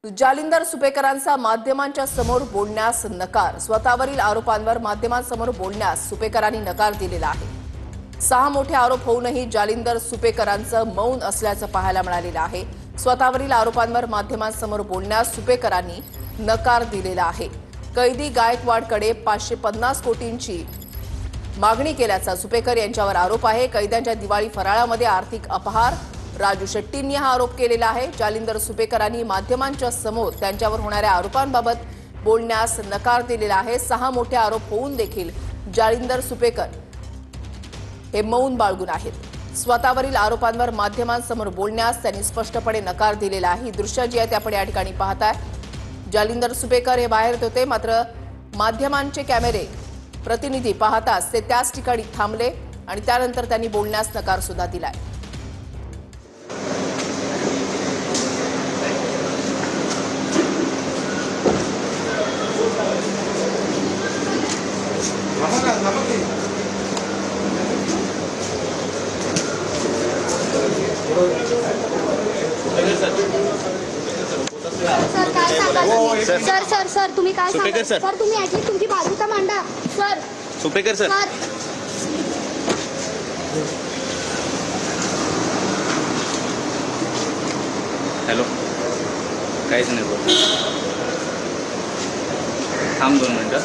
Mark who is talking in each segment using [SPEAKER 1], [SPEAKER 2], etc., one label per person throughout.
[SPEAKER 1] जालिंदर सुपेकरांचा माध्यमांच्या समोर बोलण्यास नकार। स्वतःवरील आरोपांवर माध्यमांसमोर बोलण्यास सुपेकरांनी नकार दिलेला आहे। 6 मोठे आरोप होऊनही जालिंदर सुपेकरांचं मौन असल्याचं पाहायला मिळालेलं आहे। स्वतःवरील आरोपांवर माध्यमांसमोर बोलण्यास सुपेकरांनी नकार दिलेला आहे। कैदी गायकवाडकडे 550 कोटींची मागणी केल्याचा सुपेकर यांच्यावर आरोप आहे। कैद्यांच्या दिवाळी फराळामध्ये आर्थिक अपहार राजू शेट्टींनी हा आरोप केलेला आहे। जालिंदर सुपेकरांनी माध्यमांच्या समोर त्यांच्यावर होणाऱ्या आरोपांबाबत बोलण्यास नकार दिलेला आहे। 6 मोठे आरोप होऊन देखील जालिंदर सुपेकर हे मौन बाळगून आहेत। स्वतःवरील आरोपांवर माध्यमांसमोर बोलण्यास त्यांनी स्पष्टपणे नकार दिलेला आहे। ही दृश्य जी आहेत आपण या ठिकाणी पाहताय। जालिंदर सुपेकर हे बाहेर येत होते, मात्र माध्यमांचे कॅमेरे प्रतिनिधी पाहताच ते त्याच ठिकाणी थांबले आणि त्यानंतर त्यांनी बोलण्यास नकार सुद्धा दिलाय।
[SPEAKER 2] सर तुम्ही काय सांगता? सर तुम्ही ऍटलीस्ट तुमची बाजू तर मांडा। सर
[SPEAKER 3] सुपेकर सर हॅलो, काहीच नाही बोल, थांब 2 मिनिटं।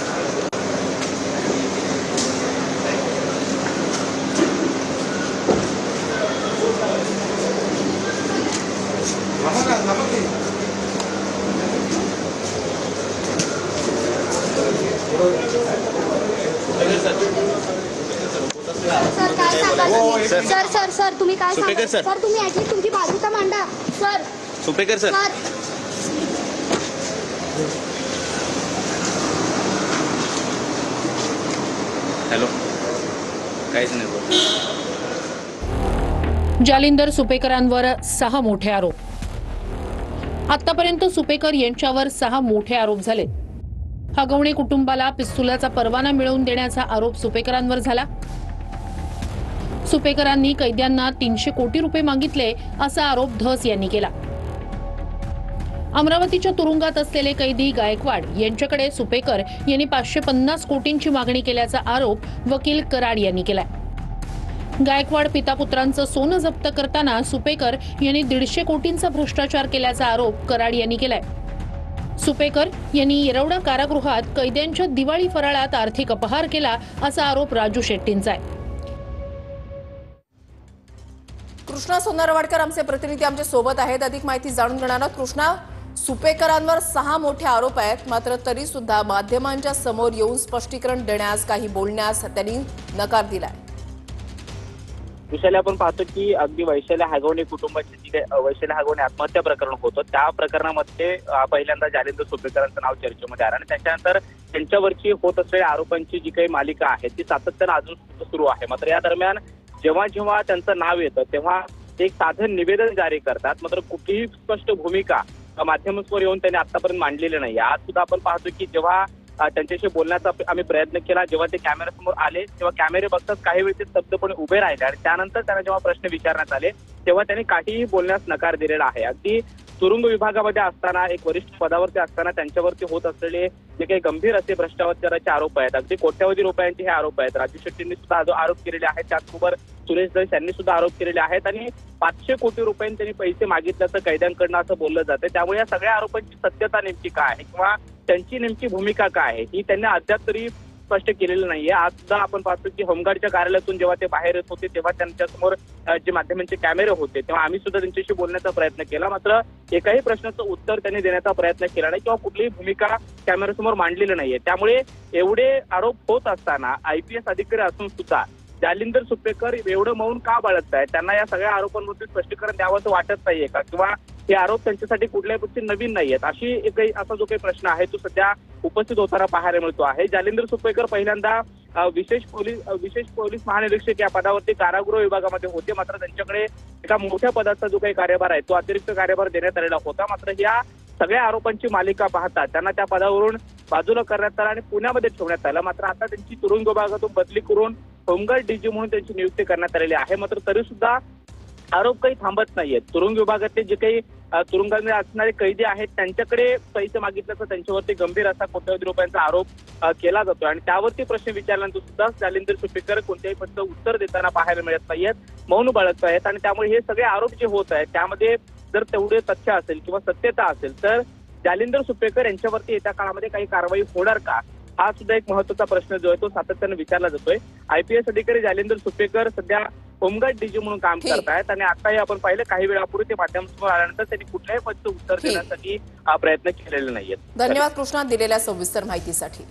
[SPEAKER 2] सर तुम्ही काय सांगता? सर तुम्ही ऍटलीस्ट तुमची बाजू तर मांडा। सर
[SPEAKER 3] सुपेकर सर हॅलो, काहीच नाही बोल।
[SPEAKER 4] जालिंदर सुपेकरांवर 6 मोठे आरोप। आतापर्यंत सुपेकर यांच्यावर 6 मोठे आरोप झाले। हगवणे कुटुंबाला पिस्तुलाचा परवाना मिळवून देण्याचा आरोप सुपेकरांवर झाला। सुपेकरांनी कैद्यांना 300 कोटी रुपये मागितले असा आरोप धस यांनी केला। अमरावतीच्या तुरुंगात असलेले कैदी गायकवाड यांच्याकडे सुपेकर यांनी 550 कोटींची मागणी केल्याचा आरोप वकील कराड यांनी केलाय। गायकवाड पितापुत्रांचं सोनं जप्त करताना सुपेकर यांनी 150 कोटींचा भ्रष्टाचार केल्याचा आरोप कराड यांनी केलाय। सुपेकर यांनी येरवडा कारागृहात कैद्यांच्या दिवाळी फराळात आर्थिक अपहार केला असा आरोप राजू शेट्टींचा आहे।
[SPEAKER 1] कृष्णा सोनारवाडकर आमचे प्रतिनिधी आमच्या सोबत आहेत, अधिक माहिती जाणून घेणार आहोत। कृष्णा, सुपेकरांवर 6 मोठे आरोप आहेत, मात्र तरी सुद्धा माध्यमांच्या समोर येऊन स्पष्टीकरण देण्यास काही बोलण्यास त्यांनी नकार दिलाय।
[SPEAKER 5] विषयाला आपण पाहतो की अगदी वैशाली हगवणे कुटुंबाची जी काही वैशाली हगवणे आत्महत्या प्रकरण होतं, त्या प्रकरणामध्ये पहिल्यांदा जालिंदर सुपेकरांचं नाव चर्चेमध्ये आलं आणि त्याच्यानंतर त्यांच्यावरची होत असलेल्या आरोपांची जी काही मालिका आहे ती सातत्यानं अजून सुरू आहे। मात्र या दरम्यान जेव्हा जेव्हा त्यांचं नाव येतं तेव्हा एक साधं निवेदन जारी करतात, मात्र कुठलीही स्पष्ट भूमिका माध्यमांसमोर येऊन त्यांनी आतापर्यंत मांडलेली नाही। आज सुद्धा आपण पाहतो की जेव्हा त्यांच्याशी बोलण्याचा आम्ही प्रयत्न केला, जेव्हा ते कॅमेऱ्यासमोर आले तेव्हा कॅमेरे बघतात काही वेळ ते स्तब्धपणे उभे राहिले आणि त्यानंतर त्यांना जेव्हा प्रश्न विचारण्यात आले तेव्हा त्यांनी काहीही बोलण्यास नकार दिलेला आहे। अगदी तुरुंग विभागामध्ये असताना एक वरिष्ठ पदावरती असताना त्यांच्यावरती होत असलेले जे काही गंभीर असे भ्रष्टाचाराचे आरोप आहेत, अगदी कोट्यावधी रुपयांचे हे आरोप आहेत। राजू शेट्टींनी सुद्धा आरोप केलेले आहेत, त्याचबरोबर सुरेश दस यांनी सुद्धा आरोप केलेले आहेत आणि 500 कोटी रुपयांनी त्यांनी पैसे मागितल्याचं कैद्यांकडनं असं बोललं जातं। त्यामुळे या सगळ्या आरोपांची सत्यता नेमकी काय आहे किंवा त्यांची नेमकी भूमिका काय आहे ही त्यांनी अद्याप तरी स्पष्ट केलेलं नाहीये। आज सुद्धा आपण पाहतो की होमगार्डच्या कार्यालयातून जेव्हा ते बाहेर येत होते तेव्हा त्यांच्यासमोर जे माध्यमांचे कॅमेरे होते तेव्हा आम्ही सुद्धा त्यांच्याशी बोलण्याचा प्रयत्न केला, मात्र एकाही प्रश्नाचं उत्तर त्यांनी देण्याचा प्रयत्न केला नाही किंवा कुठलीही भूमिका कॅमेऱ्यासमोर मांडलेली नाहीये। त्यामुळे एवढे आरोप होत असताना IPS अधिकारी असून सुद्धा जालिंदर सुपेकर एवढं मौन का बाळगत आहेत? त्यांना या सगळ्या आरोपांवरती स्पष्टीकरण द्यावं असं वाटत नाहीये का किंवा हे आरोप त्यांच्यासाठी कुठल्याही गोष्टी नवीन नाहीयेत? असा जो काही प्रश्न आहे तो सध्या उपस्थित होताना पाहायला मिळतो आहे। जालिंदर सुपेकर पहिल्यांदा विशेष पोलीस महानिरीक्षक या पदावरती कारागृह विभागामध्ये होते, मात्र त्यांच्याकडे एका मोठ्या पदाचा जो काही कार्यभार आहे तो अतिरिक्त कार्यभार देण्यात आलेला होता। मात्र या सगळ्या आरोपांची मालिका पाहता त्यांना त्या पदावरून बाजूला करण्यात आलं आणि पुण्यामध्ये ठेवण्यात आलं। मात्र आता त्यांची तुरुंग विभागातून बदली करून होमगार्ड डीजी म्हणून त्यांची नियुक्ती करण्यात आलेली आहे। मात्र तरी सुद्धा आरोप काही थांबत नाहीयेत। तुरुंग विभागातले जे काही तुरुंगामध्ये असणारे कैदी आहेत त्यांच्याकडे पैसे मागितल्याचा त्यांच्यावरती गंभीर असा कोट्यवधी रुपयांचा आरोप केला जातो आणि त्यावरती प्रश्न विचारल्यानंतर सुद्धा जालिंदर सुपेकर कोणत्याही प्रश्न उत्तर देताना पाहायला मिळत नाहीयेत, मौन बाळगत आहेत आणि त्यामुळे हे सगळे आरोप जे होत आहेत त्यामध्ये जर तेवढे तथ्य असेल किंवा सत्यता असेल तर जालिंदर सुपेकर यांच्यावरती येत्या काळामध्ये काही कारवाई होणार का, हा सुद्धा एक महत्त्वाचा प्रश्न जो आहे तो सातत्याने विचारला जातोय. IPS अधिकारी जालिंदर सुपेकर सध्या होमगार्ड DG म्हणून काम करतायत आणि आताही आपण पाहिलं काही वेळापूर्वी ते माध्यमांसमोर आल्यानंतर त्यांनी कुठल्याही पदाचं उत्तर देण्यासाठी प्रयत्न केलेले नाहीयेत.
[SPEAKER 1] धन्यवाद कृष्णा दिलेल्या सविस्तर माहितीसाठी.